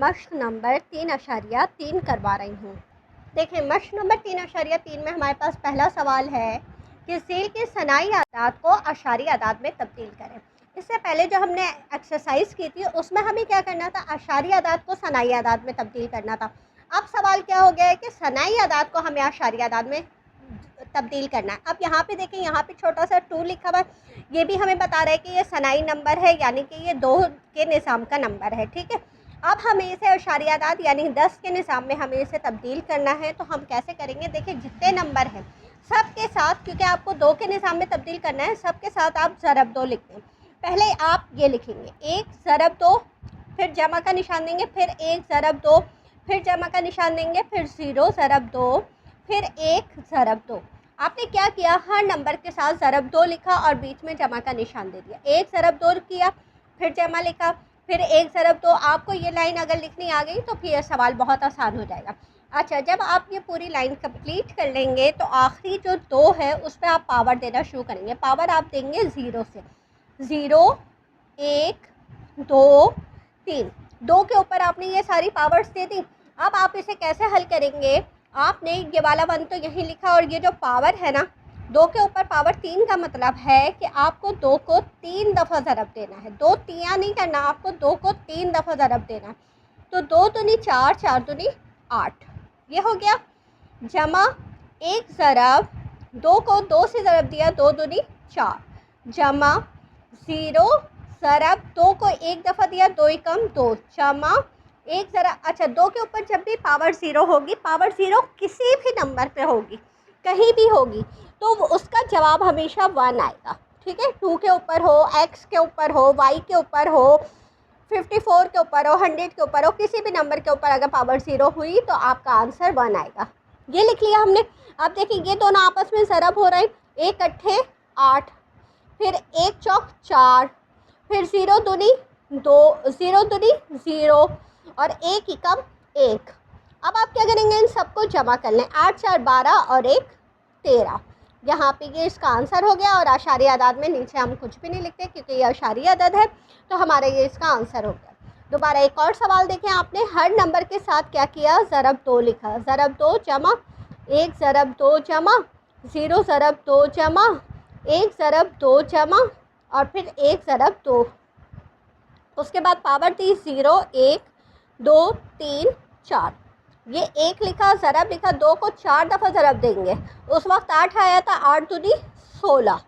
मश्क number 3.3 करवा रही हूँ। देखिए, मश्क नंबर 3.3 में हमारे पास पहला सवाल है कि ज़ील की सनाई आदाद को अशारी आदाद में तब्दील करें। इससे पहले जो हमने एक्सरसाइज की थी उसमें हमें क्या करना था, अशारी आदाद को सनाई आदाद में तब्दील करना था। अब सवाल क्या हो गया है कि सनाई आदाद को हमें अशारी आदाद में तब्दील करना है। अब यहाँ पे देखें, यहाँ पे छोटा सा 2 लिखा हुआ है, ये भी हमें बता रहा है कि ये सनाई नंबर है, यानी कि ये 2 के निज़ाम का नंबर है। ठीक है, अब हमें इसे अशारी आदाद यानी 10 के निज़ाम में हमें इसे तब्दील करना है। तो हम कैसे करेंगे, देखिए जितने नंबर हैं सब के साथ, क्योंकि आपको 2 के निज़ाम में तब्दील करना है, सब के साथ आप ज़रब 2 लिखते हैं। पहले आप ये लिखेंगे 1 ज़रब 2, फिर जमा का निशान देंगे, फिर 1 ज़रब 2, फिर जमा का निशान देंगे, फिर 0 ज़रब 2, फिर 1 ज़रब 2। आपने क्या किया, हर नंबर के साथ ज़रब 2 लिखा और बीच में जमा का निशान दे दिया। 1 ज़रब 2 किया, फिर जमा लिखा, फिर 1 ज़रब 2। आपको ये लाइन अगर लिखनी आ गई तो फिर यह सवाल बहुत आसान हो जाएगा। अच्छा, जब आप ये पूरी लाइन कंप्लीट कर लेंगे तो आखिरी जो 2 है उस पर आप पावर देना शुरू करेंगे। पावर आप देंगे 0 से, 0 1 2 3, 2 के ऊपर आपने ये सारी पावर्स दे दी। अब आप इसे कैसे हल करेंगे, आपने ये वाला 1 तो यही लिखा और ये जो पावर है ना, 2 के ऊपर पावर 3 का मतलब है कि आपको 2 को 3 दफ़ा ज़रब देना है। 2 तिया नहीं करना, आपको 2 को 3 दफ़ा ज़रब देना है। तो 2 दूनी 4, 4 दूनी 8, ये हो गया। जमा 1 ज़रब 2 को 2 से ज़रब दिया, 2 दूनी 4, जमा 0 ज़रब 2 को 1 दफ़ा दिया, 2 एकम 2, जमा 1 ज़रा। अच्छा, 2 के ऊपर जब भी पावर 0 होगी, पावर 0 किसी भी नंबर पे होगी, कहीं भी होगी, तो उसका जवाब हमेशा 1 आएगा। ठीक है, 2 के ऊपर हो, x के ऊपर हो, y के ऊपर हो, 54 के ऊपर हो, 100 के ऊपर हो, किसी भी नंबर के ऊपर अगर पावर 0 हुई तो आपका आंसर 1 आएगा। ये लिख लिया हमने। अब देखिए, ये दोनों आपस में ज़रब हो रहे हैं, 1 अट्ठे 8, फिर 1 चौक 4, फिर 0 दूनी 2, 0 दूनी 0 और 1 एकम 1। अब आप क्या करेंगे, इन सबको जमा कर लें, 8 4 12 और 1 13। यहाँ पे ये इसका आंसर हो गया। और अशारी आदाद में नीचे हम कुछ भी नहीं लिखते क्योंकि ये अशारी आदद है, तो हमारा ये इसका आंसर हो गया। दोबारा एक और सवाल देखें, आपने हर नंबर के साथ क्या किया, ज़रब 2 लिखा, ज़रब 2 जमा 1 ज़रब 2 जमा 0 ज़रब 2 जमा 1 ज़रब 2 जमा और फिर 1 ज़रब 2। उसके बाद पावर दी 0 1 2 3 4, ये 1 लिखा, ज़रब लिखा, 2 को 4 दफ़ा ज़रब देंगे। उस वक्त 8 आया था, 8 दूनी 16।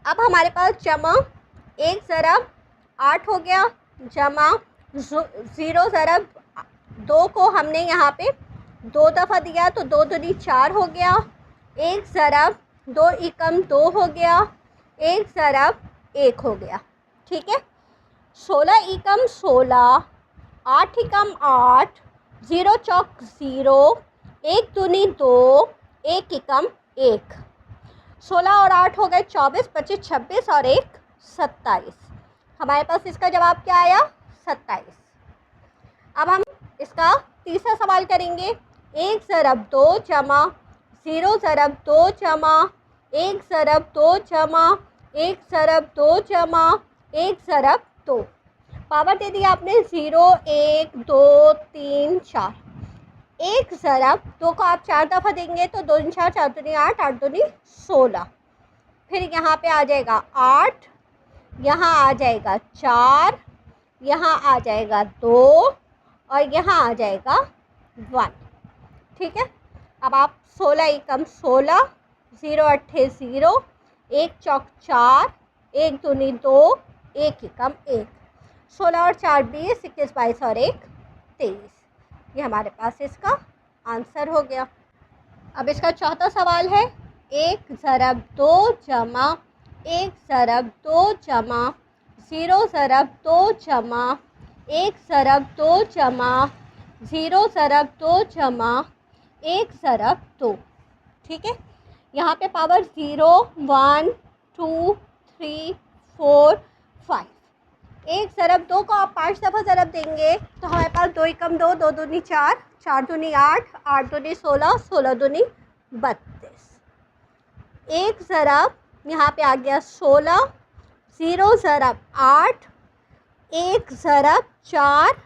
अब हमारे पास जमा 1 ज़रब 8 हो गया, जमा 0 ज़रब 2 को हमने यहाँ पे 2 दफ़ा दिया तो 2 दूनी 4 हो गया, 1 ज़रब 2 एकम 2 हो गया, 1 ज़रब 1 हो गया। ठीक है, 16 एकम 16, 8 एकम 8, 0 चौक 0, 1 दूनी 2, 1 एकम 1, 16 और 8 हो गए 24, 25 26 और 1 27। हमारे पास इसका जवाब क्या आया, 27। अब हम इसका तीसरा सवाल करेंगे, 1 ज़रब 2 जमा 0 ज़रब 2 जमा 1 ज़रब 2 जमा 1 ज़रब 2 जमा 1 ज़रब 2। पावर दे दिया आपने 0 1 2 3 4। 1 ज़रब 2 को आप 4 दफ़ा देंगे तो 2 4 4 दूनी 8, 8 दूनी 16। फिर यहाँ पे आ जाएगा 8, यहाँ आ जाएगा 4, यहाँ आ जाएगा 2 और यहाँ आ जाएगा 1। ठीक है, अब आप 16 एकम 16, 0 अट्ठे 0, 1 चौक 4, 1 दूनी 2, 1 एकम 1, 16 और 4 20, 21 22 और 1 23। ये हमारे पास इसका आंसर हो गया। अब इसका चौथा सवाल है, 1 ज़रब 2 जमा 1 ज़रब 2 जमा 0 ज़रब 2 जमा 1 ज़रब 2 जमा 0 ज़रब 2 जमा 1 ज़रब 2। ठीक है, यहाँ पे पावर 0 1 2 3 4 5। 1 ज़रब 2 को आप 5 दफ़ा ज़रब देंगे तो हमारे पास 2 एकम 2, 2 दूनी 4, 4 दूनी 8, 8 दूनी 16, 16 दूनी 32। 1 ज़रब यहाँ पे आ गया 16, 0 ज़रब 8, 1 ज़रब 4,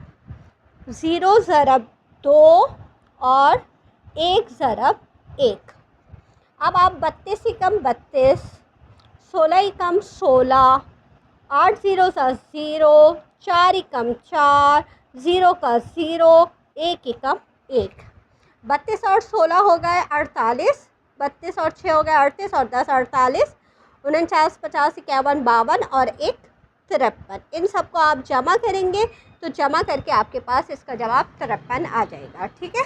0 ज़रब 2 और 1 ज़रब 1। अब आप 32 ही कम 32, 16 ही कम 16, 8 ज़ीरो सा 0, 4 ही कम 4, 0 का 0, 1 ही कम 1। 32 और 16 हो गए 48, 32 और 6 हो गए 38 और 10 48, 49, 50, 51, 52 और 1 53। इन सबको आप जमा करेंगे तो जमा करके आपके पास इसका जवाब 53 आ जाएगा। ठीक है।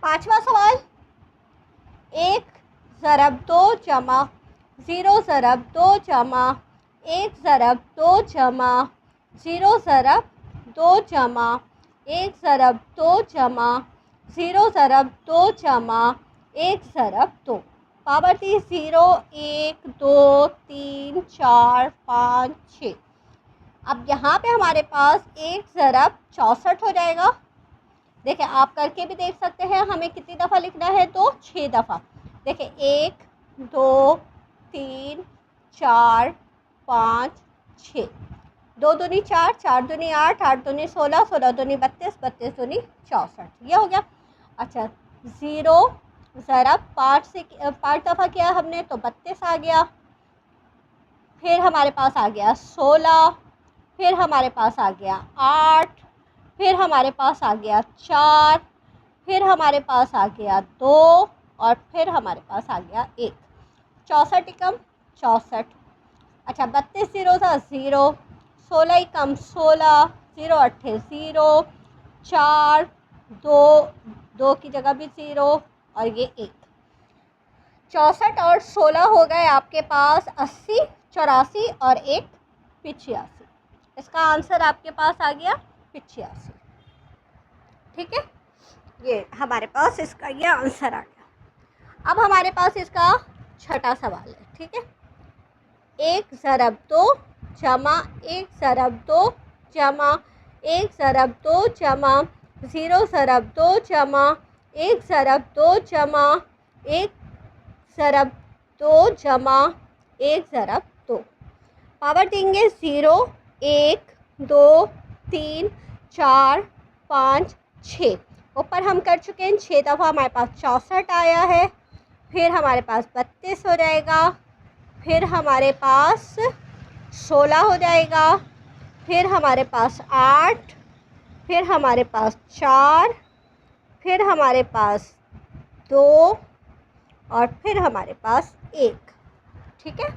पांचवा सवाल, 1 ज़रब 2 जमा 0 ज़रब 2 जमा 1 ज़रब 2 जमा 0 ज़रब 2 जमा 1 ज़रब 2 जमा 0 ज़रब 2 जमा 1 ज़रब 2। पावर थी 0, 1, 2, 3, 4, 5, 6। अब यहाँ पे हमारे पास 1 ज़रब 64 हो जाएगा। देखिए आप करके भी देख सकते हैं। हमें कितनी दफ़ा लिखना है तो 6 दफ़ा। देखिए 1, 2, 3, 4, 5, 6। 2 दूनी 4, 4 दूनी 8, 8 दूनी 16, 16 दूनी 32, 32 दूनी 64। ये हो गया। अच्छा 0 ज़रब 5 से 5 दफ़ा किया हमने तो 32 आ गया। फिर हमारे पास आ गया 16, फिर हमारे पास आ गया 8, फिर हमारे पास आ गया 4, फिर हमारे पास आ गया 2 और फिर हमारे पास आ गया 1। 64 एकम 64। अच्छा 32 ज़ीरो था 0, 16 एकम 16, 0 अट्ठे 0, 4, 2, 2 की जगह भी 0 और ये 1। 64 और 16 हो गए आपके पास 80, 84 और 1 85। इसका आंसर आपके पास आ गया 85। ठीक है। ये हमारे पास इसका ये आंसर आ गया। अब हमारे पास इसका छठा सवाल है। ठीक है। 1 ज़रब 2 जमा 1 ज़रब 2 जमा 1 ज़रब 2 जमा 0 ज़रब 2 जमा 1 ज़रब 2 जमा 1 ज़रब 2 जमा 1 ज़रब 2। पावर देंगे 0, 1, 2, 3, 4, 5, 6। ऊपर हम कर चुके हैं 6 दफ़ा। हमारे पास 64 आया है। फिर हमारे पास 32 हो जाएगा। फिर हमारे पास 16 हो जाएगा। फिर हमारे पास 8, फिर हमारे पास 4, फिर हमारे पास 2 और फिर हमारे पास 1। ठीक है।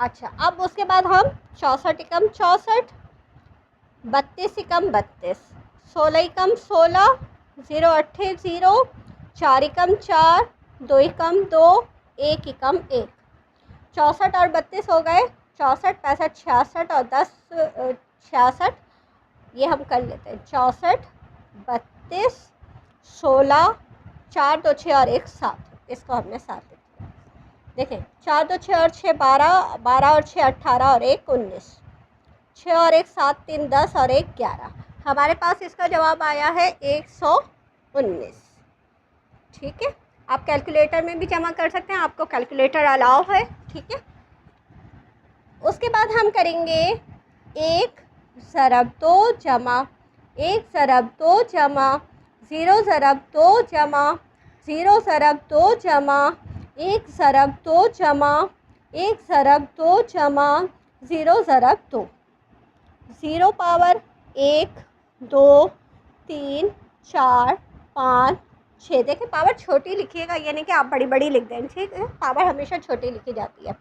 अच्छा अब उसके बाद हम 64 एकम 64, 32 एकम 32, 16 एकम 16, 0 अट्ठे 0, 4 एकम 4, 2 एकम 2, 1 एकम 1। 64 और 32 हो गए 64, 65, 66 और 10 66। ये हम कर लेते हैं 64, 32, 16, 4 2 6 और 1 7। इसको हमने 7 लिख दिया। देखें 4 2 6 और 6 12, 12 और 6 18 और 1 19, 6 और 1 7, 3 10 और 1 11। हमारे पास इसका जवाब आया है 119। ठीक है। आप कैलकुलेटर में भी जमा कर सकते हैं। आपको कैलकुलेटर अलाउ है। ठीक है। उसके बाद हम करेंगे 1 ज़रब 2 जमा 1 ज़रब 2 जमा 0 ज़रब 2 जमा 0 ज़रब 2 जमा 1 ज़रब 2 जमा 1 ज़रब 2 जमा 0 ज़रब 2। 0 पावर 1, 2, 3, 4, 5, 6। देखिए पावर छोटी लिखिएगा, ये नहीं कि आप बड़ी बड़ी लिख दें। ठीक है। पावर हमेशा छोटी लिखी जाती है।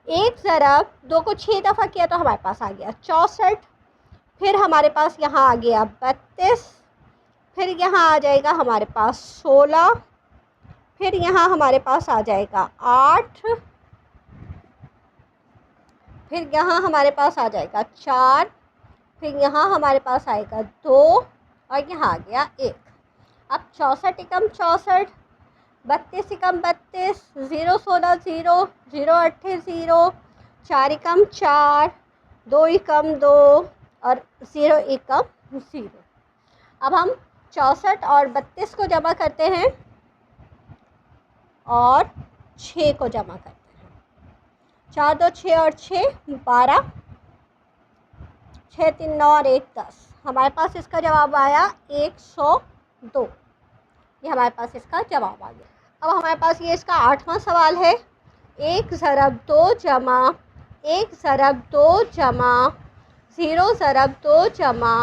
1 ज़रब 2 को 6 दफ़ा किया तो हमारे पास आ गया 64। फिर हमारे पास यहाँ आ गया 32। फिर यहाँ आ जाएगा हमारे पास 16। फिर यहाँ हमारे पास आ जाएगा 8। फिर यहाँ हमारे पास आ जाएगा 4। फिर यहाँ हमारे पास आएगा 2 और यहाँ आ गया 1। अब 64 एकम 64, 32 एकम 32, 0 16 0, 0 अट्ठे 0, 4 एकम 4, 2 एकम 2 और 0 एकम 0। अब हम 64 और 32 को जमा करते हैं और 6 को जमा करते हैं। 4 2 6 और 6 12, 6 3 9 और 1 10। हमारे पास इसका जवाब आया 102। ये हमारे पास इसका जवाब आ गया। अब हमारे पास ये इसका 8वां सवाल है। 1 ज़रब 2 जमा 1 ज़रब 2 जमा 0 ज़रब 2 जमा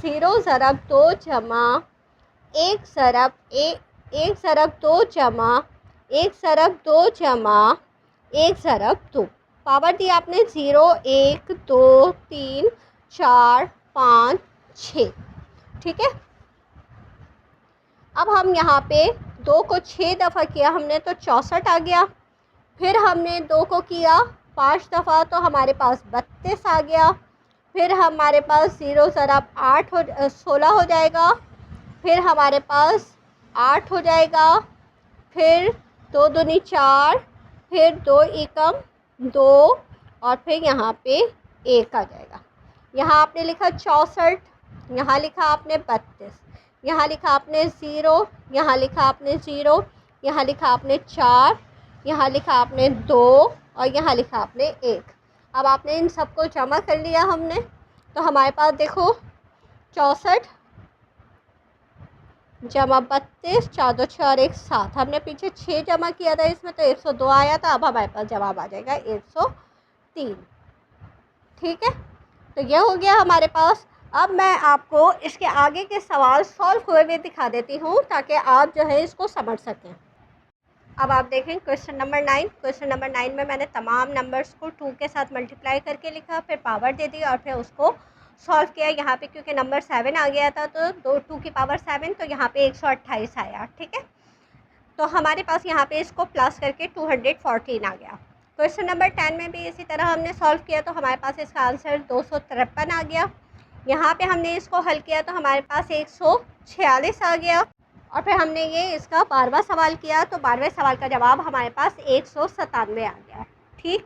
0 ज़रब 2 जमा 1 ज़रब 1 ज़रब 2 जमा 1 ज़रब 2 जमा 1 ज़रब 2। पावर दी आपने 0, 1, 2, 3, 4, 5, 6। ठीक है। अब हम यहाँ पे 2 को 6 दफ़ा किया हमने तो 64 आ गया। फिर हमने 2 को किया 5 दफ़ा तो हमारे पास 32 आ गया। फिर हमारे पास 0 ज़रब 8 16 हो जाएगा। फिर हमारे पास 8 हो जाएगा। फिर 2 दूनी 4, फिर 2 एकम 2 और फिर यहाँ पे 1 आ जाएगा। यहाँ आपने लिखा 64, यहाँ लिखा आपने 32, यहाँ लिखा आपने 0, यहाँ लिखा आपने 0, यहाँ लिखा आपने 4, यहाँ लिखा आपने 2 और यहाँ लिखा आपने 1। अब आपने इन सबको जमा कर लिया हमने, तो हमारे पास देखो 64 जमा 32, 4 2 6 और 1 7। हमने पीछे 6 जमा किया था इसमें तो 102 आया था। अब हमारे पास जवाब आ जाएगा 103। ठीक है, तो यह हो गया हमारे पास। अब मैं आपको इसके आगे के सवाल सॉल्व हुए हुए दिखा देती हूँ ताकि आप जो है इसको समझ सकें। अब आप देखें क्वेश्चन नंबर 9। क्वेश्चन नंबर 9 में मैंने तमाम नंबर्स को 2 के साथ मल्टीप्लाई करके लिखा, फिर पावर दे दी और फिर उसको सॉल्व किया। यहाँ पे क्योंकि नंबर 7 आ गया था तो 2 की पावर 7 तो यहाँ पे 128 आया। ठीक है, तो हमारे पास यहाँ पे इसको प्लस करके 214 आ गया। क्वेश्चन नंबर 10 में भी इसी तरह हमने सॉल्व किया तो हमारे पास इसका आंसर 253 आ गया। यहाँ पे हमने इसको हल किया तो हमारे पास 146 आ गया। और फिर हमने ये इसका 12वां सवाल किया तो 12वें सवाल का जवाब हमारे पास 197 आ गया। ठीक,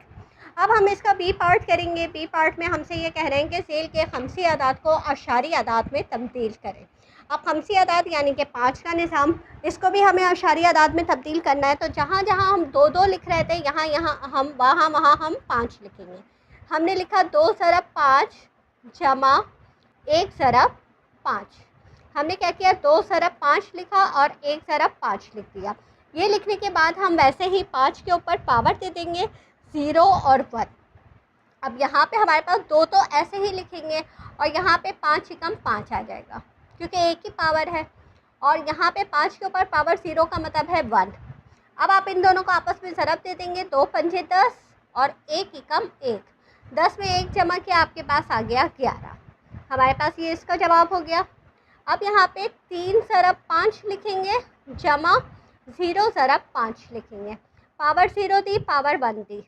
अब हम इसका बी पार्ट करेंगे। बी पार्ट में हमसे ये कह रहे हैं कि सेल के खमसी अदाद को अशारी अदाद में तब्दील करें। अब खमसी अदाद यानी कि 5 का निज़ाम, इसको भी हमें अशारी अदाद में तब्दील करना है। तो जहाँ जहाँ हम 2 2 लिख रहे थे यहाँ हम वहाँ हम 5 लिखेंगे। हमने लिखा 2 ज़रब 5 जमा 1 ज़रब 5। हमने क्या किया 2 ज़रब 5 लिखा और 1 ज़रब 5 लिख दिया। ये लिखने के बाद हम वैसे ही 5 के ऊपर पावर दे देंगे 0 और 1। अब यहाँ पे हमारे पास 2 तो ऐसे ही लिखेंगे और यहाँ पे 5 एकम 5 आ जाएगा क्योंकि 1 की पावर है और यहाँ पे 5 के ऊपर पावर 0 का मतलब है 1। अब आप इन दोनों को आपस में ज़रब दे देंगे, 2 पंजे 10 और 1 एकम 1। 10 में 1 जमा किया आपके पास आ गया 11। हमारे पास ये इसका जवाब हो गया। अब यहाँ पे 3 ज़रब 5 लिखेंगे जमा 0 ज़रब 5 लिखेंगे। पावर 0 दी, पावर 1 दी।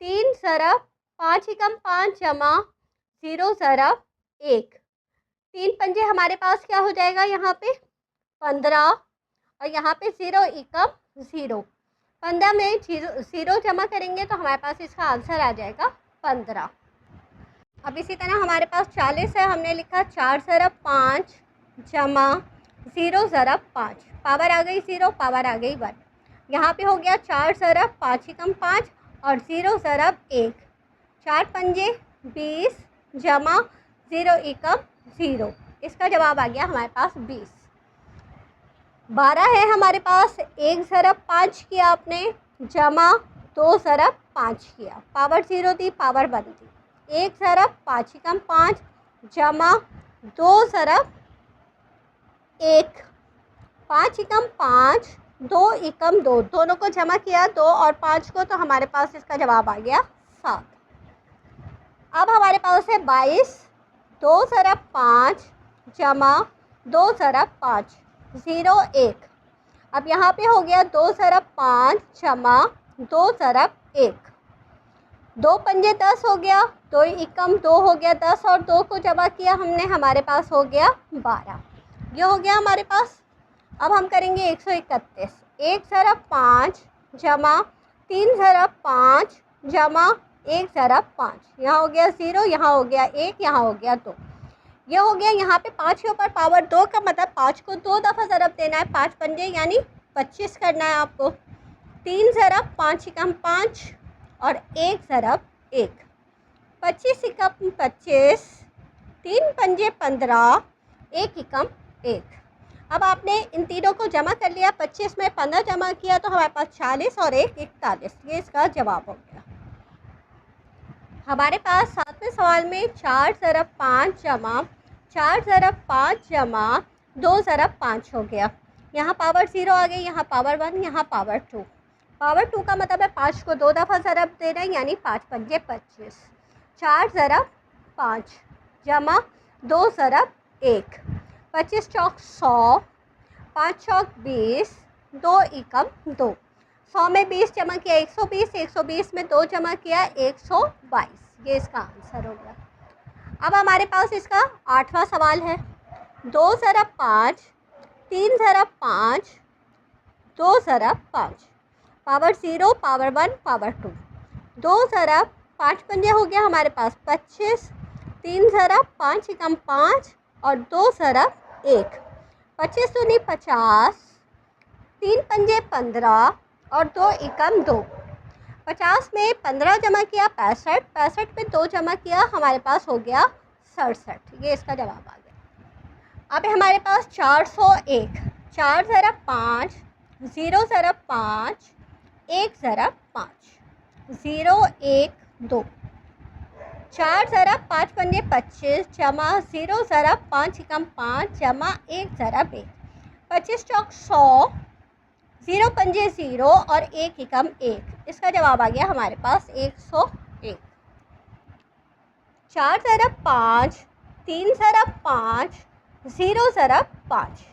3 ज़रब 5 एकम 5 जमा 0 ज़रब 1। 3 पंजे हमारे पास क्या हो जाएगा यहाँ पे 15 और यहाँ पे 0 एकम 0। 15 में 0 जमा करेंगे तो हमारे पास इसका आंसर आ जाएगा 15। अब इसी तरह हमारे पास 40 है। हमने लिखा 4 ज़रब 5 जमा 0 ज़रब 5। पावर आ गई 0, पावर आ गई 1। यहाँ पे हो गया 4 ज़रब 5 एकम 5 और 0 ज़रब 1। 4 पंजे 20 जमा 0 एकम 0। इसका जवाब आ गया हमारे पास 20। 12 है हमारे पास। 1 ज़रब 5 किया आपने जमा 2 ज़रब 5 किया। पावर 0 दी, पावर 1 दी। 1 ज़रब 5 एकम 5 जमा 2 ज़रब 1। 5 एकम 5, 2 एकम 2, दोनों को जमा किया 2 और 5 को तो हमारे पास इसका जवाब आ गया 7। अब हमारे पास है 22। 2 ज़रब 5 जमा 2 ज़रब 5, 0 1। अब यहाँ पे हो गया 2 ज़रब 5 जमा 2 ज़रब 1। 2 पंजे 10 हो गया, 2 एकम 2 हो गया 10 और 2 को जमा किया हमने, हमारे पास हो गया 12। ये हो गया हमारे पास। अब हम करेंगे 131। 1 ज़रब 5 जमा 3 ज़रब 5 जमा 1 ज़रब 5। यहाँ हो गया 0, यहाँ हो गया 1, यहाँ हो गया 2। ये हो गया। यहाँ पे 5 के ऊपर पावर 2 का मतलब 5 को 2 दफ़ा ज़रब देना है। 5 पंजे यानी 25 करना है आपको। 3 ज़रब 5 एकम 5 और 1 ज़रब 1। 25 एकम 25, 3 पंजे 15, 1 एकम 1। अब आपने इन तीनों को जमा कर लिया, 25 में 15 जमा किया तो हमारे पास 40 और 1 41। ये इसका जवाब हो गया। हमारे पास 7वें सवाल में 4 ज़रब 5 जमा 4 ज़रब 5 जमा 2 ज़रब 5 हो गया। यहाँ पावर 0 आ गई, यहाँ पावर 1, यहाँ पावर 2। पावर 2 का मतलब है 5 को 2 दफ़ा ज़रब देना, यानी 5 पंजे 25। 4 ज़रब 5 जमा 2 ज़रब 1, 25 चौक 100, 5 चौक 20, 2 एकम 2। 100 में 20 जमा किया 120, 120 में 2 जमा किया 122। ये इसका आंसर हो गया। अब हमारे पास इसका 8वां सवाल है। 2 ज़रब 5, 3 ज़रब 5, 2 ज़रब 5, पावर 0, पावर 1, पावर 2। 2 ज़रब 5 पंजे हो गया हमारे पास 25, 3 ज़रब 5 एकम 5 और 2 ज़रब 1, 25 दूनी 50, 3 पंजे 15 और 2 एकम 2। 50 में 15 जमा किया 65, 65 में 2 जमा किया हमारे पास हो गया 67। ये इसका जवाब आ गया। अब हमारे पास 401, 4 ज़रब 5, 0 ज़रब 5, 1 ज़रब 5, 0 1 2। 4 ज़रब 5 पंजे 25 जमा 0 ज़रब 5 एकम 5 जमा 1 ज़रब 1, 25 चौक 100, 0 पंजे 0 और 1 एकम 1। इसका जवाब आ गया हमारे पास 101। 4 ज़रब 5, 3 ज़रब 5, 0 ज़रब 5।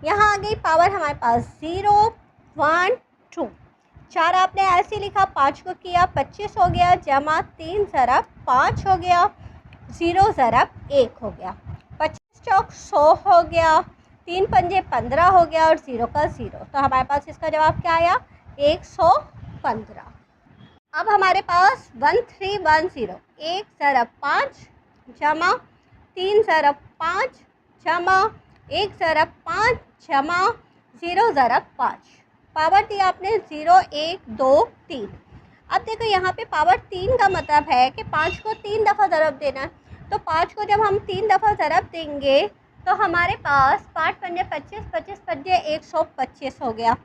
यहाँ आ गई पावर हमारे पास 0 1 2। 4 आपने ऐसे लिखा, 5 को किया 25 हो गया जमा 3 ज़रब 5 हो गया, 0 ज़रब 1 हो गया, 25 चौक 100 हो गया, 3 पंजे 15 हो गया और 0 का 0। तो हमारे पास इसका जवाब क्या आया 115। अब हमारे पास 1310, 1 ज़रब 5 जमा 3 ज़रब 5 जमा 1 ज़रब 5 जमा 0 ज़रब 5। पावर दिया आपने 0 1 2 3। अब देखो यहाँ पे पावर 3 का मतलब है कि 5 को 3 दफ़ा ज़रब देना है। तो 5 को जब हम 3 दफ़ा ज़रब देंगे तो हमारे पास 5 पंजे 25, 25 पंजे 125 हो गया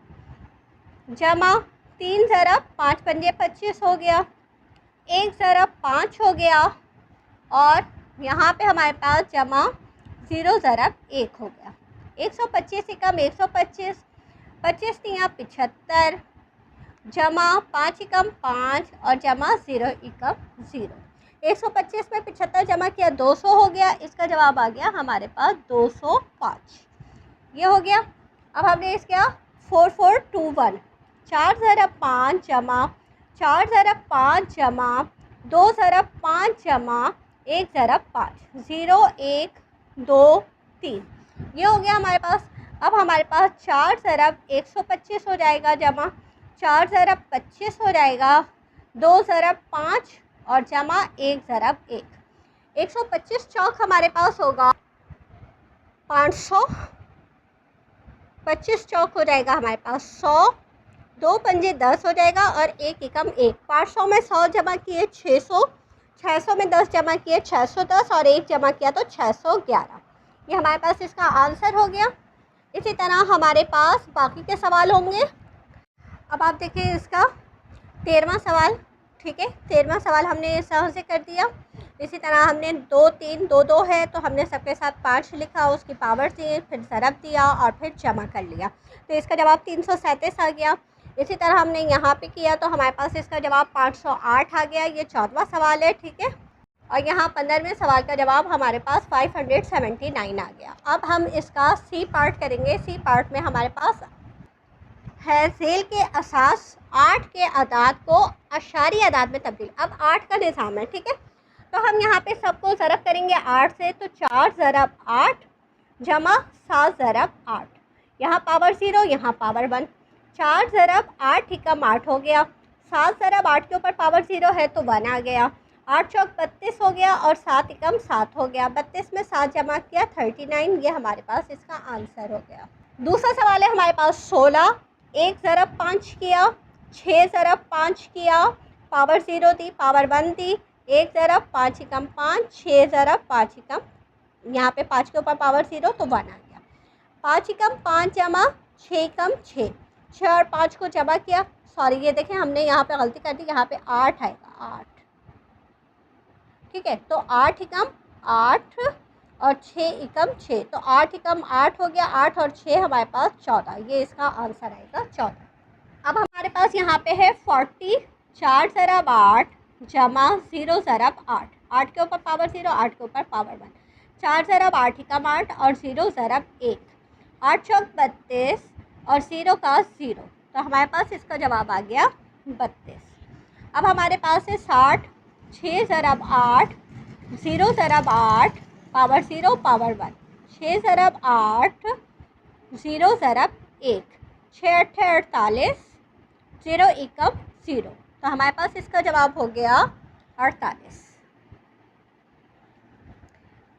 जमा 3 ज़रब 5 पंजे 25 हो गया, 1 ज़रब 5 हो गया और यहाँ पे हमारे पास जमा 0 ज़रब 1 हो गया। 125 एकम 125, 25 तियाँ 75 जमा 5 एकम 5 और जमा 0 एकम 0। 125 में 75 जमा किया 200 हो गया। इसका जवाब आ गया हमारे पास 205। ये हो गया। अब हमने इसका 4421, 4 ज़रब 5 जमा 4 ज़रब 5 जमा 2 ज़रब 5 जमा 1 ज़रब 5, 0 1 2 3। ये हो गया हमारे पास। अब हमारे पास 4 ज़रब 125 हो जाएगा जमा 4 ज़रब 25 हो जाएगा, 2 ज़रब 5 और जमा 1 ज़रब 1। 125 चौक हमारे पास होगा 500, 25 चौक हो जाएगा हमारे पास 100, 2 पंजे 10 हो जाएगा और 1 एकम 1। 500 में 100 जमा किए 600, 600 में 10 जमा किए 610 और 1 जमा किया तो 611। ये हमारे पास इसका आंसर हो गया। इसी तरह हमारे पास बाकी के सवाल होंगे। अब आप देखिए इसका 13वां सवाल, ठीक है। 13वां सवाल हमने इस तरह से कर दिया। इसी तरह हमने 2 3 2 2 है तो हमने सबके साथ 5 लिखा, उसकी पावर दी, फिर ज़रब दिया और फिर जमा कर लिया। तो इसका जवाब 337 आ गया। इसी तरह हमने यहाँ पे किया तो हमारे पास इसका जवाब 508 आ गया। ये 14वां सवाल है, ठीक है। और यहाँ 15वें सवाल का जवाब हमारे पास 579 आ गया। अब हम इसका सी पार्ट करेंगे। सी पार्ट में हमारे पास है ज़ेल के असास 8 के अदाद को अशारी अदाद में तब्दील। अब 8 का निज़ाम है, ठीक है। तो हम यहाँ पे सबको ज़रब करेंगे 8 से। तो 4 ज़रब 8 जमा 7 ज़रब 8, यहाँ पावर 0 यहाँ पावर 1, 4 ज़रब 8 एकम 8 हो गया, 7 ज़रब 8 के ऊपर पावर 0 है तो 1 आ गया, 8 चौक 32 हो गया और 7 एकम 7 हो गया, 32 में 7 जमा किया 39। ये हमारे पास इसका आंसर हो गया। दूसरा सवाल है हमारे पास 16, 1 ज़रब 5 किया, 6 ज़रब 5 किया, पावर 0 दी, पावर 1 दी, 1 ज़रब 5 एकम 5, 6 ज़रब 5 एकम यहाँ पे 5 के ऊपर पावर 0 तो 1 आ गया। 5 एकम 5 जमा 6 एकम 6, 6 और 5 को जमा किया, सॉरी ये देखें हमने यहाँ पे गलती कर दी, यहाँ पे 8 आएगा 8, ठीक है। तो 8 एकम 8 और 6 एकम 6, तो 8 एकम 8 हो गया, 8 और 6 हमारे पास 14, ये इसका आंसर आएगा 14। अब हमारे पास यहाँ पे है 40, 4 ज़रब 8 जमा 0 ज़रब 8, 8 के ऊपर पावर 0, 8 के ऊपर पावर 1, 4 ज़रब 8 एकम 8 और 0 ज़रब 1, 8 चौक 32 और 0 का 0, तो हमारे पास इसका जवाब आ गया 32। अब हमारे पास है 60, 6 ज़रब 8 0 ज़रब 8 पावर 0 पावर 1, 6 ज़रब 8 0 ज़रब 1, 6 अट्ठे 48, 0 एकम 0, तो हमारे पास इसका जवाब हो गया 48।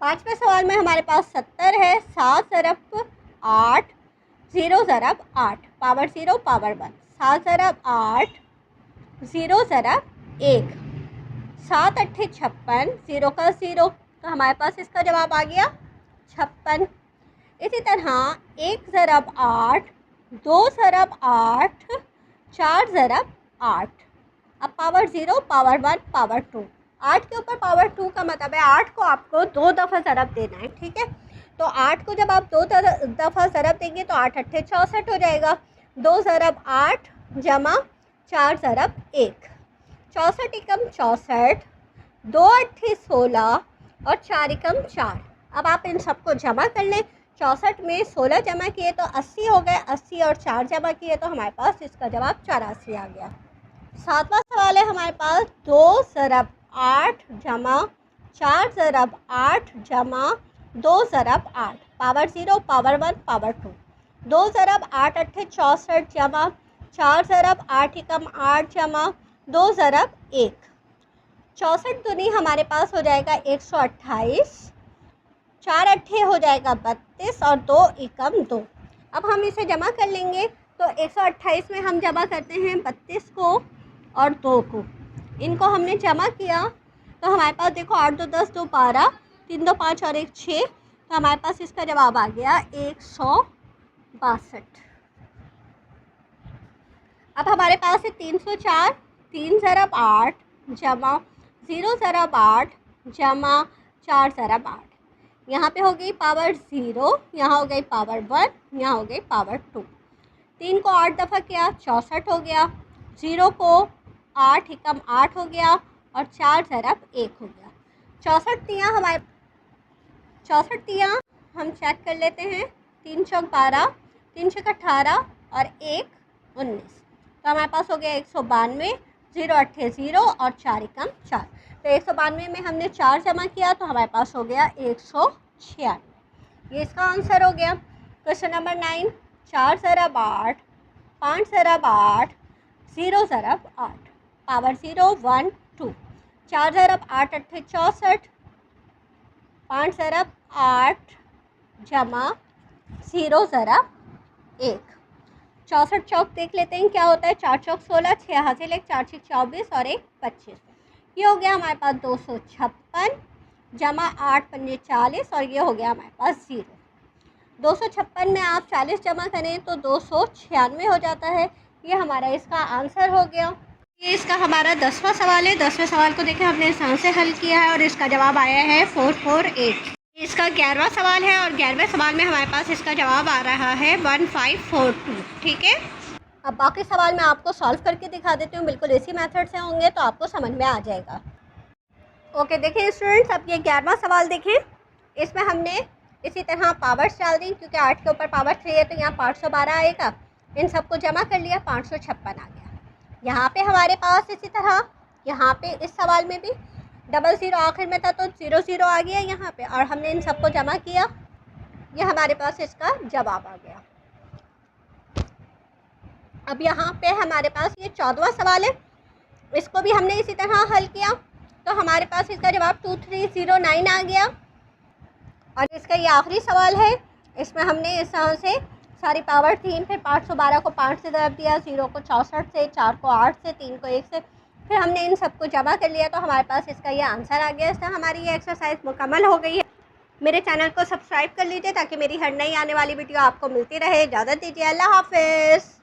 पाँचवें सवाल में हमारे पास 70 है, 7 ज़रब 8 0 ज़रब 8 पावर 0 पावर 1, 7 ज़रब 8 0 ज़रब 1, 7 अट्ठे 56, 0 का 0, तो हमारे पास इसका जवाब आ गया 56। इसी तरह 1 ज़रब 8 2 ज़रब 8 4 ज़रब 8, अब पावर 0 पावर 1 पावर 2, 8 के ऊपर पावर 2 का मतलब है 8 को आपको 2 दफ़ा ज़रब देना है, ठीक है। तो 8 को जब आप 2 दफ़ा ज़रब देंगे तो 8 अट्ठे 64 हो जाएगा, 2 ज़रब 8 जमा 4 ज़रब 1, 64 एकम 64, 2 अट्ठे 16 और 4 एकम 4। अब आप इन सबको जमा कर लें, 64 में 16 जमा किए तो 80 हो गए, 80 और 4 जमा किए तो हमारे पास इसका जवाब 84 आ गया। सातवां सवाल है हमारे पास 2 ज़रब 8 जमा 4 ज़रब 8 जमा 2 ज़रब 8 पावर 0 पावर 1 पावर 2, 2 ज़रब 8 अट्ठे 64 जमा 4 ज़रब 8 एकम 8 जमा 2 ज़रब 1, 64 दूनी हमारे पास हो जाएगा 128, 4 अट्ठे हो जाएगा 32 और 2 एकम 2। अब हम इसे जमा कर लेंगे, तो 128 में हम जमा करते हैं 32 को और 2 को, इनको हमने जमा किया तो हमारे पास देखो 8 2 10 2 12, 3 2 5 और 1 6, तो हमारे पास इसका जवाब आ गया 162। अब हमारे पास है 304, 3 ज़रब 8 जमा 0 ज़रब 8 जमा 4 ज़रब 8, यहाँ पे हो गई पावर 0, यहाँ हो गई पावर 1, यहाँ हो गई पावर 2, 3 को 8 दफ़ा किया 64 हो गया, 0 को 8 एकम 8 हो गया और 4 ज़रब 1 हो गया। 64 तियाँ हमारे 64 तियाँ हम चेक कर लेते हैं, 3 चौक 12, 3 छक 18 और 1 19, तो हमारे पास हो गया 192, 0 अट्ठे 0 और 4 एकम 4, तो 192 में हमने 4 जमा किया तो हमारे पास हो गया 196, ये इसका आंसर हो गया। क्वेश्चन नंबर 9, 4 ज़रब 8 5 ज़रब 8 0 ज़रब 8 पावर 0 1 2, 4 ज़रब 8 अट्ठे 64, 5 ज़रब 8 जमा 0 ज़रब 1, 64 चौक देख लेते हैं क्या होता है, 4 चौक 16, 6 हासिल 1, 4 छक 24 और 1 25, ये हो गया हमारे पास 256 जमा 8 पंजे 40 और ये हो गया हमारे पास 0। 256 में आप 40 जमा करें तो 296 हो जाता है, ये हमारा इसका आंसर हो गया। ये इसका हमारा 10वां सवाल है। 10वें सवाल को देखें हमने आसान से हल किया है और इसका जवाब आया है 448। इसका 11वां सवाल है और 11वें सवाल में हमारे पास इसका जवाब आ रहा है 1542, ठीक है। अब बाकी सवाल मैं आपको सॉल्व करके दिखा देती हूँ, बिल्कुल इसी मेथड से होंगे तो आपको समझ में आ जाएगा। ओके देखिए स्टूडेंट्स, अब ये 11वां सवाल देखें, इसमें हमने इसी तरह पावर्स डाल दी, क्योंकि 8 के ऊपर पावर 3 है तो यहाँ 512 आएगा, इन सबको जमा कर लिया 556 आ गया। यहाँ पे हमारे पास इसी तरह यहाँ पे इस सवाल में भी 00 आखिर में था तो 00 आ गया यहाँ पे, और हमने इन सबको जमा किया, ये हमारे पास इसका जवाब आ गया। अब यहाँ पे हमारे पास ये 14वां सवाल है, इसको भी हमने इसी तरह हल किया तो हमारे पास इसका जवाब 2309 आ गया। और इसका ये आखिरी सवाल है, इसमें हमने इस तरह से सारी पावर 3, फिर 512 को 5 से ज़रब दिया, 0 को 64 से, 4 को 8 से, 3 को 1 से, फिर हमने इन सबको जमा कर लिया तो हमारे पास इसका ये आंसर आ गया। इस तरह हमारी ये एक्सरसाइज मुकम्मल हो गई है। मेरे चैनल को सब्सक्राइब कर लीजिए ताकि मेरी हर नई आने वाली वीडियो आपको मिलती रहे। इजाज़त दीजिए, अल्लाह हाफ़िज़।